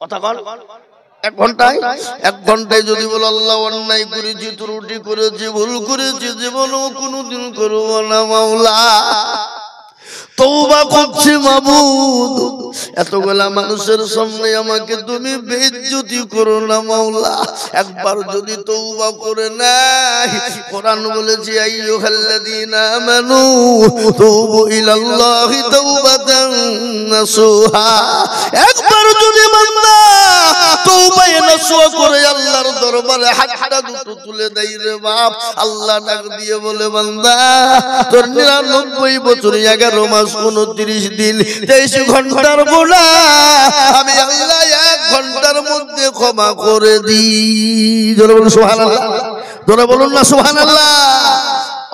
কথা কন এক ঘন্টায় যদি বল আল্লাহ অন্যায় করেছি, ত্রুটি করেছি, ভুল করেছি, জীবনেও কোনোদিন করবো না মাওলা, তওবা করছি মাবুদ, এতগুলা মানুষের সামনে আমাকে তুমি বেইজ্জতি করো না মাওলা। একবার যদি তওবা করে নাই, কোরআন বলেছে আইয়ুহাল্লাযীনা আমানু তুবু ইলাল্লাহি তাওবাতান নাসুহা, একবার যদি বান্দা তওবায়ে নাসুহা করে আল্লাহর দরবারে হাতটা দুটো তুলে দেয় রে বাপ, আল্লাহ ডাক দিয়ে বলে বান্দা তোর 99 বছর 11 মাস 29 দিন 23 ঘন্টার গুনাহ আমি আল্লাহ 1 ঘন্টার মধ্যে ক্ষমা করে দিই। জোরে বলুন সুবহানাল্লাহ, জোরে বলুন না সুবহানাল্লাহ।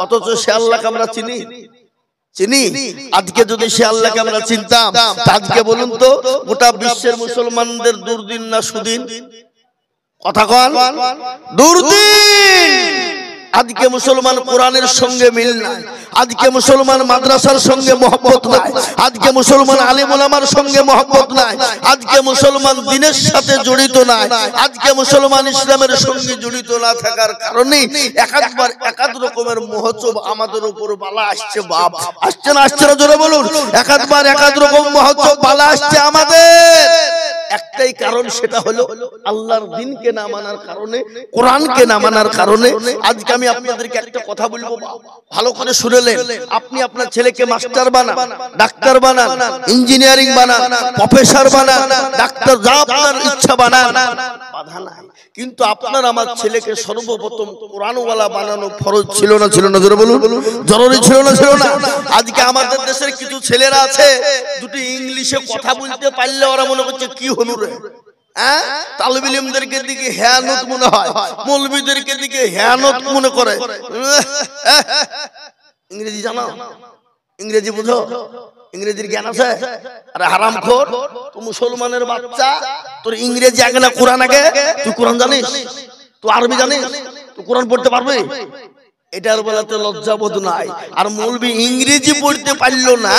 অথচ সে আল্লাহকে আমরা চিনি? আজকে যদি সে আল্লাহকে আমরা চিনতাম, আজকে বলুন তো গোটা বিশ্বের মুসলমানদের দুর্দিন না সুদিন? কথা কন, দুর্দিন। আজকে মুসলমান কোরআনের সঙ্গে মিল নাই, আজকে মুসলমান মাদ্রাসার সঙ্গে মহব্বত নাই, আজকে মুসলমান আলেম ওলামার সঙ্গে মহব্বত নাই, আজকে মুসলমান দ্বীনের সাথে জড়িত নাই, আজকে মুসলমান ইসলামের সঙ্গে জড়িত না থাকার কারণে একাধবার একাধ রকমের মহোৎসব আমাদের উপর বালা আসছে। বাপ আসছে না? আসছে না? জোরে বলুন। একাধবার একাধ রকম মহোৎসব বালা আসছে আমাদের। একটাই কারণ, সেটা হলো আল্লাহর দ্বীনকে না মানার কারণে, কোরআনকে না মানার কারণে। আজকে আমি আপনাদেরকে একটা কথা বলবো, ভালো করে শুনেলেন। আপনি আপনার ছেলেকে মাস্টার বানান, ডাক্তার বানান, ইঞ্জিনিয়ারিং বানান, প্রফেসর বানান, ডাক্তার, যা আপনার ইচ্ছা বানান, বাধা নাই। কিন্তু আপনার আমার ছেলেকে সর্বপ্রথম কোরআনওয়ালা বানানো ফরজ ছিল না? ছিল না? জোরে বলুন। জরুরি ছিল না? ছিল না? আজকে আমাদের দেশের কিছু ছেলেরা আছে, দুটো ইংলিশে কথা বলতে পারলে ওরা মনে করছে কি হলো রে। তালিব ইলমদেরকে দিকে হেয়ানত মনে হয়, মৌলবীদেরকে দিকে হেয়ানত মনে করে। ইংরেজি জানো? ইংরেজি বুঝো? ইংরেজির জ্ঞান আছে? আরে হারামখোর, তুই মুসলমানের বাচ্চা, তোর ইংরেজি আগে না কোরআন আগে? তুই কোরআন জানিস? তুই আরবি জানিস? তুই কোরআন পড়তে পারবি? এটার বেলাতে লজ্জাবোধ নাই। আর মৌলবি ইংরেজি পড়তে পারলো না,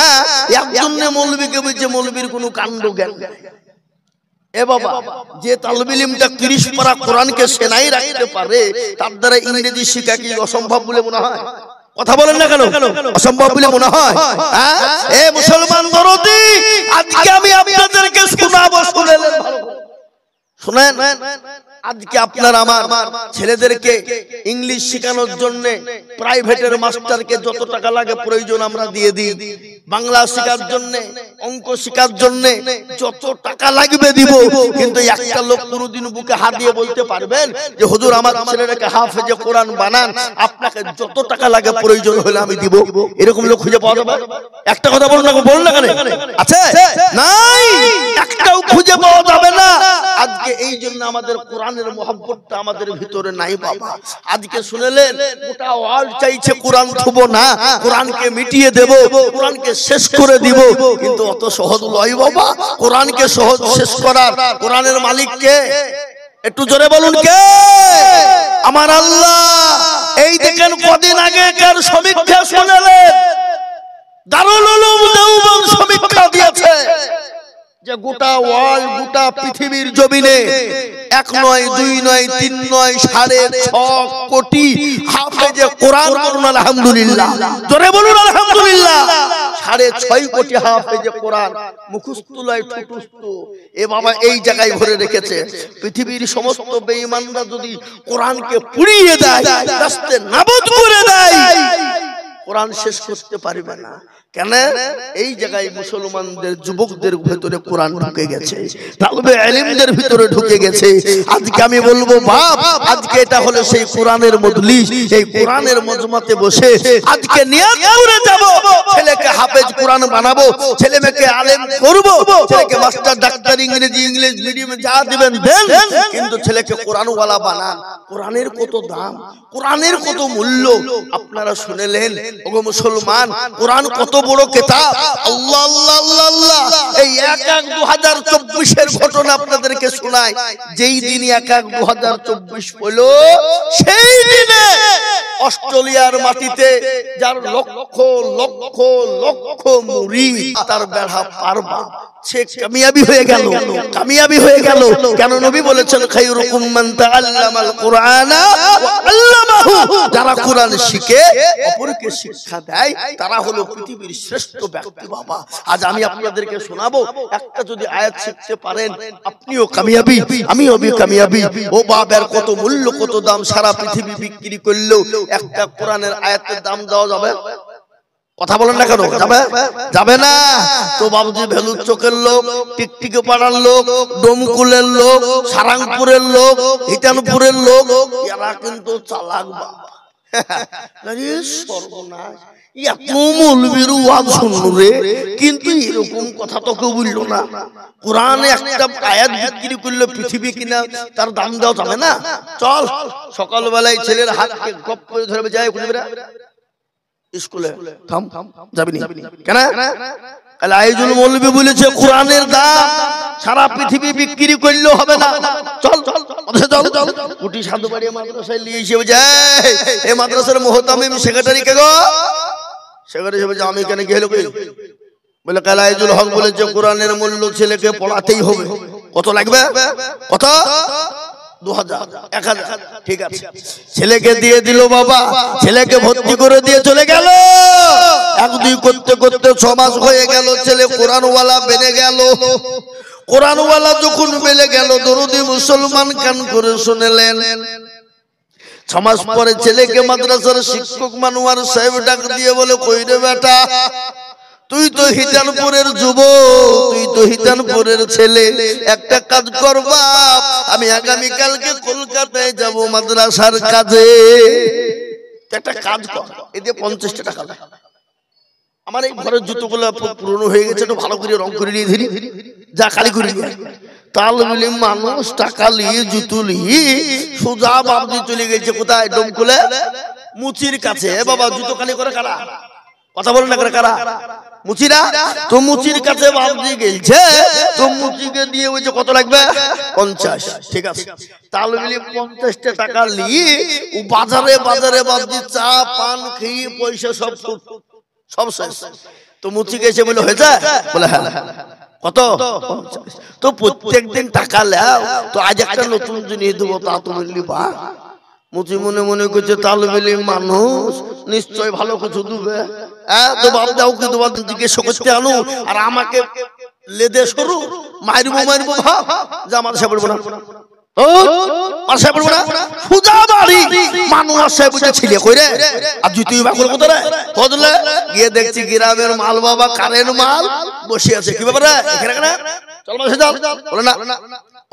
একজনে মৌলবিকে বলছে মৌলবির কোনো কাণ্ড জ্ঞান। এ বাবা, যে তালিব ইলমটা 30 পারা কোরআনকে সেনাই রাখতে পারে, তার দ্বারা ইংরেজি শেখা কি অসম্ভব বলে মনে হয়? কথা বলেন না কেন? অসম্ভব বলে মনে হয়? এ মুসলমান দরদি, আজকে আমি আপনাদেরকে শোনাবো, শুনেন শুনেন। আজকে আপনার আমার ছেলেদেরকে ইংলিশ শেখানোর জন্য প্রাইভেটের মাস্টারকে যত টাকা লাগে প্রয়োজন আমরা দিয়ে দিই। বাংলা শেখার জন্য, অঙ্ক শেখার জন্য যত টাকা লাগবে দিব। কিন্তু একটা লোক কোনোদিন বুকে হাত দিয়ে বলতে পারবেন যে হুজুর আমার ছেলেটাকে হাফেজে কোরআন বানান, আপনাকে যত টাকা লাগে প্রয়োজন হলে আমি দিব? এরকম লোক খুঁজে পাওয়া যাবে? একটা কথা বলুন না, বলুন না কেন? আছে? নাই, একটাও খুঁজে পাওয়া যাবে না। আজকে এই জন্য আমাদের কোরআনের মহব্বতটা আমাদের ভিতরে নাই বাবা। আজকে শুনেলেন গোটা ওয়ার্ল্ড চাইছে কোরআন থুবো না, কোরআনকে মিটিয়ে দেব, কোরআনকে শেষ করে দিব। কিন্তু অত সহজ নয় বাবা কোরআনকে সহজ শেষ করার। কোরআনের মালিক কে? একটু জোরে বলুন কে? আমার আল্লাহ। এই দেখেন কদিন আগেকার সমীক্ষা শুনেলেন, দারুল উলুম দেওবন্দ সমীক্ষা দিয়েছে যে গোটা ওয়ার্ল্ড, গোটা পৃথিবীর জমিনে 1 নয় 2 নয় 3 নয় 6.5 কোটি হাফেজে কোরআন বলুন আলহামদুলিল্লাহ। জোরে বলুন আলহামদুলিল্লাহ। 6.5 কোটি হাফেজে কোরআন মুখস্থুলায় ঠুটুস্থ এ বাবা এই জায়গায় ভরে রেখেছে। পৃথিবীর সমস্ত বেঈমানরা যদি কোরআনকে পুড়িয়ে দেয়, রাস্তে নাবুদ করে দেয়, কোরআন শেষ করতে পারবে না। কেন? এই জায়গায় মুসলমানদের যুবকদের ভিতরে কোরআন ঢুকে গেছে, তালিবে ইলমদের ভিতরে ঢুকে গেছে। আজকে আমি বলবো বাপ, আজকে এটা হলো সেই কোরআনের মজলিস। এই কোরআনের মজমাতে বসে আজকে নিয়ত করে যাব, ছেলেকে হাফেজ কোরআন বানাবো, ছেলে মেয়েকে আলেম করব, ছেলেকে মাস্টার, ডাক্তার, ইংরেজি, ইংলিশ মিডিয়ামে যা দিবেন দেন, কিন্তু ছেলেকে কোরআনওয়ালা বানান। কোরআনের কত দাম, কোরআনের কত মূল্য আপনারা শুনেলেন। ওগো মুসলমান, কোরআন কত বড় কিতাব। আল্লাহ আল্লাহ আল্লাহ আল্লাহ। এই 1-1-2024 এর ঘটনা আপনাদেরকে শোনাই। যেই দিন 1-1-2024 হলো, সেই দিনে অস্ট্রেলিয়ার মাটিতে যার লক্ষ লক্ষ লক্ষ মুরিদ, তার বেড়া পারবা, সে কামিয়াবি হয়ে গেল, কামিয়াবি হয়ে গেল। কেন নবী বলেছেন খায়রুকুম মান তাআল্লামাল কুরআনা ওয়া আল্লামাহু, যারা কোরআন শিখে অপরকে শিক্ষা দেয় তারা হলো পৃথিবীর শ্রেষ্ঠ ব্যক্তি। বাবা, আজ আমি আপনাদেরকে শোনাবো, একটা যদি আয়াত শিখতে পারেন আপনিও কামিয়াবি, আমিও কামিয়াবি। ও বাবার কত মূল্য, কত দাম, সারা পৃথিবী বিক্রি করলেও একটা কোরআনের আয়াতের দাম দেওয়া যাবে? কথা বলেন না কেন? যাবে? যাবে না। তো বাবুজি ভেলুর চোখের লোক, টিকটিকে পাড়ার লোক, ডোমকুলের লোক, সারাংপুরের লোক, হিটানপুরের লোক, এরা কিন্তু চালাক বাবা। আরে সর্বনাশ, এত মৌলবীর ওয়াজ শুনলো রে, কিন্তু এরকম কথা তো কেউ বললো না। কোরআনে একটা আয়াত বিক্রি করলে পৃথিবী কিনা তার দাম দেওয়া যাবে না? চল সকালবেলায় ছেলের হাতকে গপ করে ধরে যায় স্কুলে, থাম যাবিনি কেন? আইজুল মৌলবী বলেছে কোরআনের দাম সারা পৃথিবী বিক্রি করলেও হবে না। চল চল চল চল, কুটি সাধু বাড়ি মাদ্রাসায় নিয়ে এসে যায়, এই মাদ্রাসার মুহতামিম সেক্রেটারি কে গো? সেক্রেটারি হিসেবে আমি কেন গেল? বলে কালাইজুল হক বলেছে কোরআনের মূল্য ছেলেকে পড়াতেই হবে। কত লাগবে? কত? 2000, 1000, ঠিক আছে। ছেলেকে দিয়ে দিল বাবা, ছেলেকে ভর্তি করে দিয়ে চলে গেল। এক দুই করতে করতে 6 মাস হয়ে গেল, ছেলে কোরআনওয়ালা বেনে গেল। কোরআনওয়ালা যখন বেলে গেল, দরুদি মুসলমান কান করে শুনলেন। 6 মাস পরে ছেলেকে মাদ্রাসার শিক্ষক মানওয়ার সাহেব ডাক দিয়ে বলে, কই রে বেটা, তুই তো হিটানপুরের যুবক, তুই তো হিটানপুরের ছেলে, একটা কাজ কর বাপ, আমি আগামী কালকে কলকাতায় যাব মাদ্রাসার কাজে, একটা কাজ কর, এতে 50 টাকা দেয়। আমার এই ঘরের জুতোগুলো পুরনো হয়ে গেছে, একটু ভালো করে রং করে নিয়ে ধরি, যা কালি করে নিয়ে। তালবিলি মানুষ টাকা নিয়ে জুতো নিয়ে সোজা বাবজি চলে গেছে কোথায়? ডোমকুলে মুচির কাছে। বাবা জুতো কালি করে কারা? কথা বলেন না, কারা? মুচিরা। তো মুচির কাছে বাবজি গেছে, তো মুচিকে দিয়ে ওই যে কত লাগবে? 50, ঠিক আছে। তালবিলি 50 টাকা নিয়ে ও বাজারে বাজারে বাবজি চা পান খেয়ে পয়সা সব শেষ। তো মুচি গেছে বলে হয়েছে? বলে হ্যাঁ। কত? 50। তো প্রত্যেকদিন টাকা লাও, তো আজ একটা নতুন জিনিস দেবো, তা তুমি নিবা। মুচি মনে মনে করছে তালবেলি মানুষ নিশ্চয় ভালো কিছু দেবে। তো বাপ দাও কি তোমার জিজ্ঞেস করতে আনো, আর আমাকে লেদে সরু মারবো মারবো ভাব, যা আমার সে বলবো না, গিয়ে দেখছি গ্রামের মাল বাবা, কারের মাল বসে আছে। কি ব্যাপারে?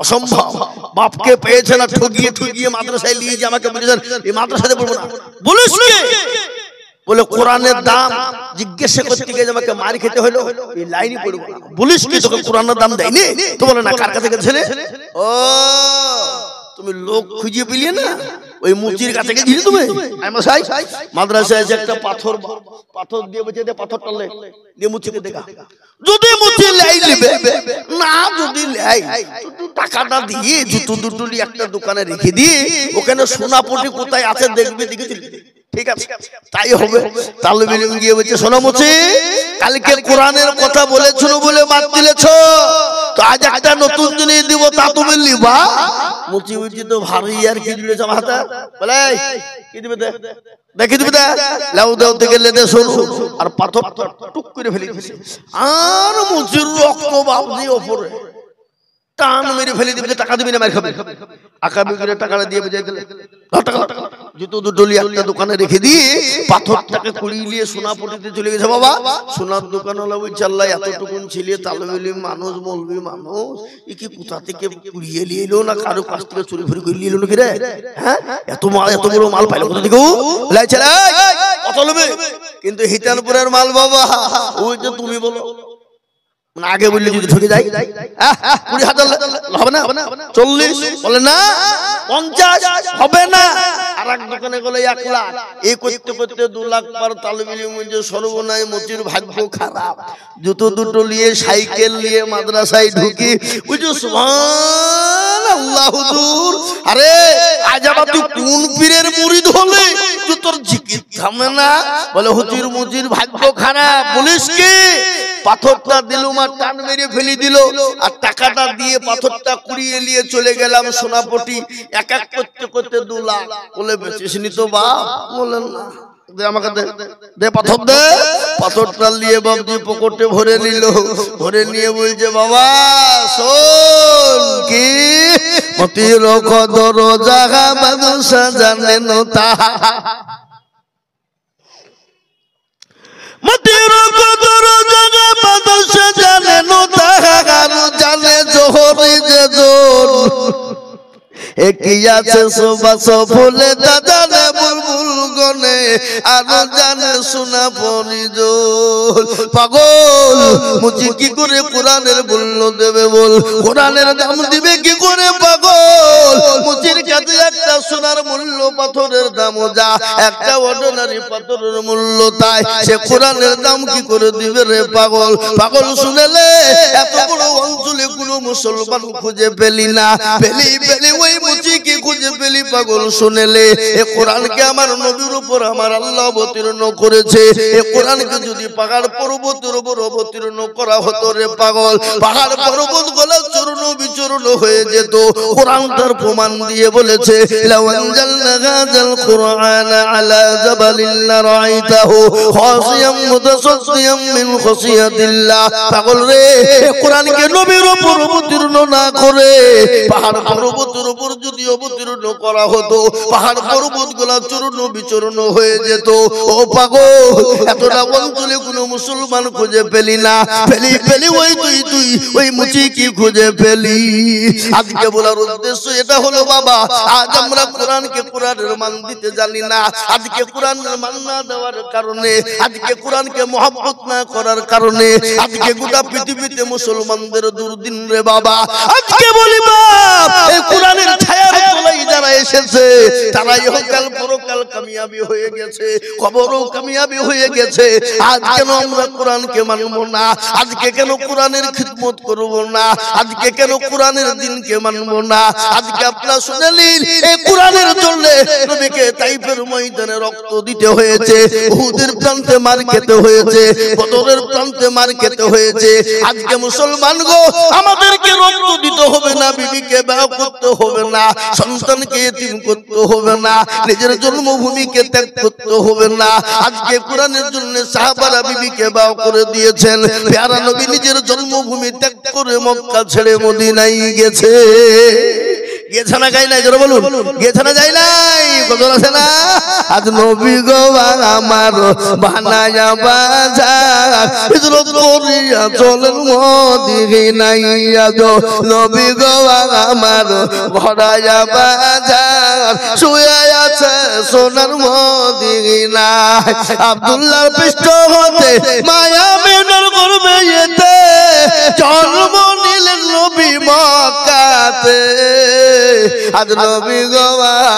অসম্ভব, বাপকে পেয়েছে না ঠগিয়ে ঠগিয়ে মাদ্রাসায় নিয়ে যে আমাকে বলেছেন এই মাদ্রাসাতে পড়বো না। বলিস বলে কোরআনের দাম জিজ্ঞাসা করতে গিয়ে আমাকে মার খেতে হলো, এই লাইনই পড়বো না। বলিস কি তোকে কোরআনের দাম দেয়নি? তো বলে না, কার কাছে গেছিলে? ও তুমি লোক খুঁজে পেলিয়ে না, ওই মুচির কাছে গেছিলে তুমি। মাদ্রাসায় একটা পাথর দিয়ে বসে পাথর টানলে দিয়ে মুচিকে দেখা, যদি মুচি লাই নেবে না, যদি লাই টাকাটা দিয়ে জুতো দুটো একটা দোকানে রেখে দিয়ে ওখানে সোনাপটি কোথায় আছে দেখবে, দেখেছিলি? ঠিক আছে, তাই হবে। তালবিলিম গিয়ে বলছে, শোনো মুচি, কালকে কোরআনের কথা বলেছিল বলে বাদ দিলেছ, তো আজ একটা নতুন জিনিস দিব, তা তুমি নিবা? মুচি বুঝি তো ভারী আর কি দিলেছ আমার হাতে, বলে কি দিবে দেখি দিবে, লাউ দাও থেকে লেদে শোনো, আর পাথর টুক করে ফেলে দিয়েছে। আর মুচির রক্ত বাবজি ওপরে টান মেরে ফেলে দিবে, টাকা দিবি না মার খাবে। আকাবি করে টাকাটা দিয়ে বুঝাই দিলে, জুতো দুটো একটা দোকানে রেখে দিয়ে পাথরটাকে কুড়িয়ে নিয়ে সোনাপটিতে চলে গেছে। বাবা সোনার দোকান হলো ওই চাল্লা, এতটুকুন ছিলে তালবেলি মানুষ, মৌলবি মানুষ, এ কি কোথা থেকে কুড়িয়ে নিয়ে এলো না কারো কাছ থেকে চুরি ফুরি করে নিয়ে এলো নাকি রে? হ্যাঁ, এত বড় মাল পাইলো কোথা থেকে? কত নেবে? কিন্তু হিতানপুরের মাল বাবা, ওই যে তুমি বলো আগে বললে যদি ঠকে যাই 20,000 হবে না, 40 বলে না, 50 হবে না। আর এক দোকানে গেলে 1 লাখ, এই করতে করতে 2 লাখ পার। তালবিলি মধ্যে সর্বনাশ, মুচির ভাগ্য খারাপ। জুতো দুটো নিয়ে সাইকেল নিয়ে মাদ্রাসায় ঢুকি, বুঝছো সুবহানাল্লাহ আল্লাহ হুজুর আরে আজ আবার তুই কোন পীরের মুরিদ হলে তুই তোর জিকির থামে না? বলে হুজুর মুজির ভাগ্য খারাপ। বলিস কি? পাথরটা দিলুম আর টান মেরে ফেলে দিল, আর টাকাটা দিয়ে পাথরটা কুড়িয়ে নিয়ে চলে গেলাম সোনাপটি। এক এক করতে করতে 2 লাখ। বলে বেচিসনি তো বাপ? বলেন না, দে আমাকে দে, দে পাথর দে। পাথরটা নিয়ে বাবজি পকেটে ভরে নিল, ভরে নিয়ে বলছে বাবা শোন কি মতির কদর জাগা বাদশা জানে না তাহা, মতির কদর জাগা বাদশা জানে না তাহা, জানে জোহরি যে জোর একই আছে সুবাস ফুলে জানে বুলবুল গনে আর জানে সোনা পরিজল। পাগল মুচি কি করে কোরআনের মূল্য দেবে বল? কোরআনের দাম দিবে কি করে পাগল? মুচির কাছে একটা সোনার মূল্য পাথরের দাম যা, একটা অর্ডিনারি পাথরের মূল্য তাই, সে কোরআনের দাম কি করে দিবে রে পাগল? পাগল শুনেলে এত বড় অঞ্চলে কোনো মুসলমান খুঁজে পেলি না, পেলি পেলি ওই মুচি কি খুঁজে পেলি পাগল শুনেলে? এ কোরআনকে আমার নবীর উপর আমার আল্লাহ অবতীর্ণ করেছে। এ কোরআনকে যদি পাহাড় পর্বতের উপর অবতীর্ণ করা হতো রে পাগল, পাহাড় পর্বত গুলো চূর্ণ বিচূর্ণ হয়ে যেত। কোরআন তার প্রমাণ দিয়ে বলেছে লাউ আনজালনা হাযাল কুরআনা আলা জাবালিন লারাআইতাহু খাশিয়াম মুতাসাদ্দিয়াম মিন খাশিয়াতিল্লাহ। পাগল রে, কোরআনকে নবীর উপর অবতীর্ণ না করে পাহাড় পর্বতের উপর যদি অবতীর্ণ করা হতো, পাহাড় পর্বত গুলা চূর্ণ বিচূর্ণ হয়ে যেত। ও পাগল, এতটা অঞ্চলে কোনো মুসলমান খুঁজে পেলি না, পেলি পেলি ওই তুই ওই মুচি কি খুঁজে পেলি। আজকে বলার উদ্দেশ্য এটা হলো বাবা, আজ আমরা কোরআনকে কোরআনের মান দিতে জানি না। আজকে কোরআনের মান না দেওয়ার কারণে, আজকে কোরআনকে মহব্বত না করার কারণে আজকে গোটা পৃথিবীতে মুসলমানদের দুর্দিন রে বাবা। আজকে বলি বাপ, এই কোরআনের ছায়ার তলায় যারা এসেছে তারা ইহকাল পরকাল কামিয়াবি হয়ে গেছে, কবরও কামিয়াবি হয়ে গেছে। আজ কেন আমরা কোরআনকে মানব না? আজকে কেন কোরআনের খিদমত করব না? আজকে কেন কোরআনের দিনকে মানব না? আজকে আপনারা শুনে নিন, এই কোরআনের জন্য নবীকে তাইফের ময়দানে রক্ত দিতে হয়েছে, উহুদের প্রান্তে মার খেতে হয়েছে, বদরের প্রান্তে মার খেতে হয়েছে। আজকে মুসলমান গো, আমাদেরকে রক্ত দিতে হবে না, বিবিকে বিবাহ করতে হবে না, সন্তানকে এতিম করতে হবে না, নিজের জন্মভূমিকে ত্যাগ করতে হবে না। আজকে কোরআনের জন্য সাহাবারা বিবিকে বিবাহ করে দিয়েছেন। প্যারা নবী নিজের জন্মভূমি ত্যাগ করে মক্কা ছেড়ে মদিনায় গেছে। গেছে না গাই নাই? জোরে বলুন, গেছে না যাই নাই? গজল আছে না? আজ নবী গো আমার বানায়া বাজার হিজরত করিয়া চলেন মদিনায়। আজ নবী গো আমার ভরায়া বাজার শুয়ে আছে সোনার মদিনায়। আব্দুল্লাহর পৃষ্ঠ হতে মায়া মেনার গর্বে যেতে জন্ম নিলেন নবী মক্কাতে। আজ নবী গো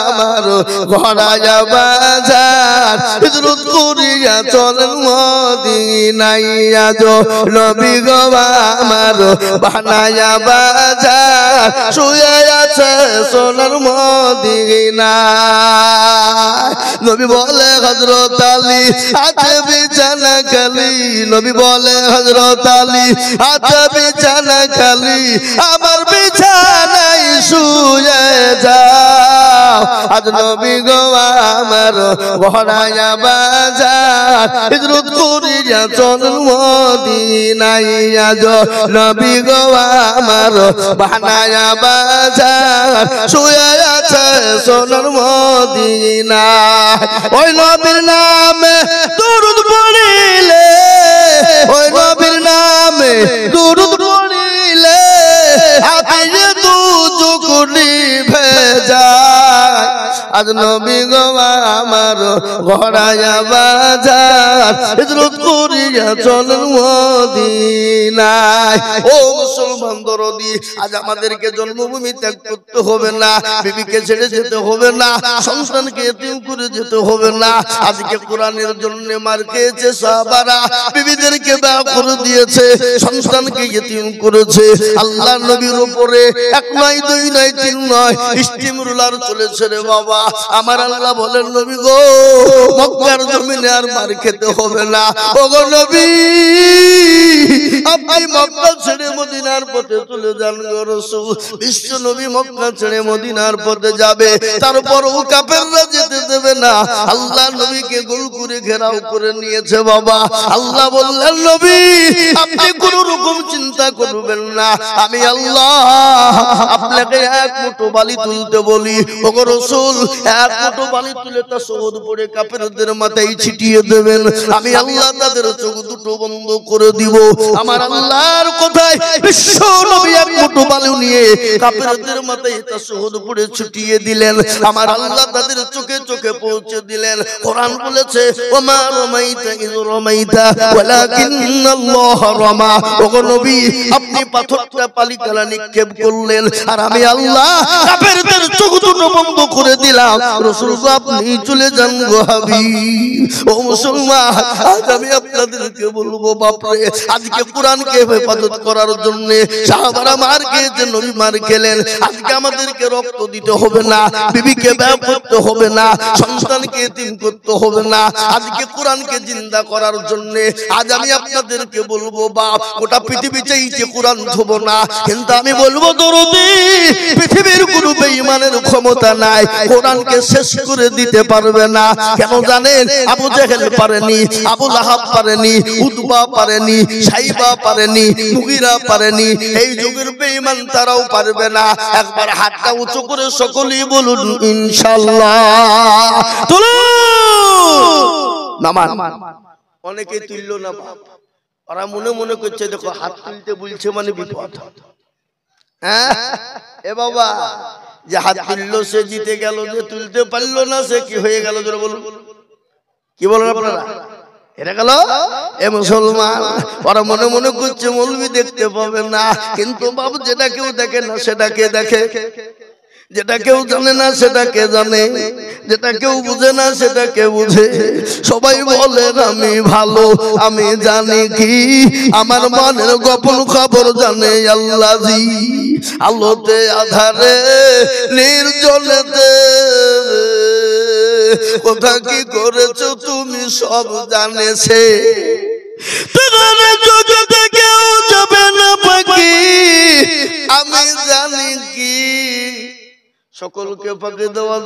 আমার ঘরায়া বাজার হিজরত করিয়া চলেন মদিনায়। আজ নবী গো আমার বানায়া বাজার শুয়ে আছে সোনার মদিনায়। নবী বলে হযরত আলী আছে বিছানা খালি, নবী বলে হযরত আলী আছে বিছানা খালি, আমার বিছানায় শুয়ে যাও। আজ নবী গো আমার ঘরায়া বাজার হিজরত করিয়া চলেন মদিনায়। আজ নবী গো আমার বানায়া বাজার শুয়ে আছে সোনার মদিনায়। ওই নবীর নামে দুরূদ পড়িলে, ওই নবীর নামে দুরূদ পড়িলে হাতে দু চোখ নিভে যায়। আজ নবী গো আমার ঘোড়ায়া বাজার হিজরত করিয়া চলেন মদিনায়। ও মুসলমান দরদি, আজ আমাদেরকে জন্মভূমি ত্যাগ করতে হবে না, বিবিকে ছেড়ে যেতে হবে না, সন্তানকে এতিম করে যেতে হবে না। আজকে কোরআনের জন্য মার খেয়েছে সাহাবারা, বিবিদেরকে বিয়ে করে দিয়েছে, সন্তানকে এতিম করেছে। আল্লাহ নবীর উপরে এক নয়, দুই নয়, তিন নয়, স্টিম রুলার চলেছে রে বাবা। আমার আল্লাহ বলেন নবী গো, মক্কার জমিনে আর মার খেতে হবে না। ও গো নবী, আপনি মক্কা ছেড়ে মদিনার পথে চলে যান গো রাসূল। বিশ্ব নবী মক্কা ছেড়ে মদিনার পথে যাবে, তারপরও কাফেররা যেতে দেবে না। আল্লাহ নবীকে গোল করে ঘেরাও করে নিয়েছে বাবা। আল্লাহ বললেন নবী, আপনি কোনো রকম চিন্তা করবেন না, আমি আল্লাহ আপনাকে এক মুঠো বালি তুলতে বলি। ও গো রাসূল, এক মুঠো বালি তুলে তা শহদ পড়ে কাফেরদের মাথায় ছিটিয়ে দেবেন, আমি আল্লাহ তাদের চোখ দুটো বন্ধ করে দিব। আমার আল্লাহর কথায় বিশ্ব নবী এক মুঠো বালু নিয়ে কাফেরদের মাথায় তা শহদ পড়ে ছিটিয়ে দিলেন। আমার আল্লাহ তাদের চোখে চোখে পৌঁছে দিলেন। কোরআন বলেছে, ওমা রামাইতা ইয রামাইতা ওয়ালাকিন্নাল্লাহ রামা। ও গো নবী, আপনি পাথরটা পালিতালা নিক্ষেপ করলেন, আর আমি আল্লাহ কাফেরদের চোখ দুটো বন্ধ করে দিলাম। রাসূল আপনি চলে যান গো হাবিব। ও মুসলমান, আজ আমি আপনাদেরকে বলবো বাপরে, আজকে কোরআনকে হেফাজত করার জন্য সাহাবারা মার খেয়েছে, নবী মার খেলেন। আজকে আমাদেরকে রক্ত দিতে হবে না, বিবিকে ব্যয় করতে হবে না, সন্তানকে এতিম করতে হবে না। আজকে কোরআনকে জিন্দা করার জন্য আজ আমি আপনাদেরকে বলবো বাপ, গোটা পৃথিবী চাইছে কোরআন ধোব না, কিন্তু আমি বলবো দরদি, পৃথিবীর কোনো বেঈমানের ক্ষমতা নাই কোরআনকে শেষ করে দিতে পারবে না। কেন জানেন? আবু জেহেল পারেনি, আবু লাহাব পারেনি, উতবা পারেনি, সাইবা পারেনি, মুগিরা পারেনি, এই যুগের বেঈমান তারাও পারবে না। একবার হাতটা উঁচু করে সকলেই বলুন ইনশাআল্লাহ। তুলুন নামান। অনেকেই তুলল না বাপ, ওরা মনে মনে করছে দেখো হাত তুলতে বলছে মানে বিপদ। হ্যাঁ এ বাবা, যে হাত তুললো সে জিতে গেল, যে তুলতে পারলো না সে কি হয়ে গেল? জোরে বলুন, কি বলেন আপনারা? এটা গেল এ মুসলমান। ওরা মনে মনে করছে মৌলবি দেখতে পাবে না, কিন্তু বাবু যেটা কেউ দেখে না সেটাকে দেখে, যেটা কেউ জানে না সেটাকে জানে, যেটা কেউ বুঝে না সেটাকে বুঝে। সবাই বলে আমি ভালো, আমি জানি কি, আমার মনের গোপন খবর জানে আল্লাহজি। আলোতে আধারে নির্জনেতে কোথা কি করেছো তুমি সব জানেছে, কেউ যাবে না পাখি, আমি জানি কি। সকলকে ফাঁকি দেওয়া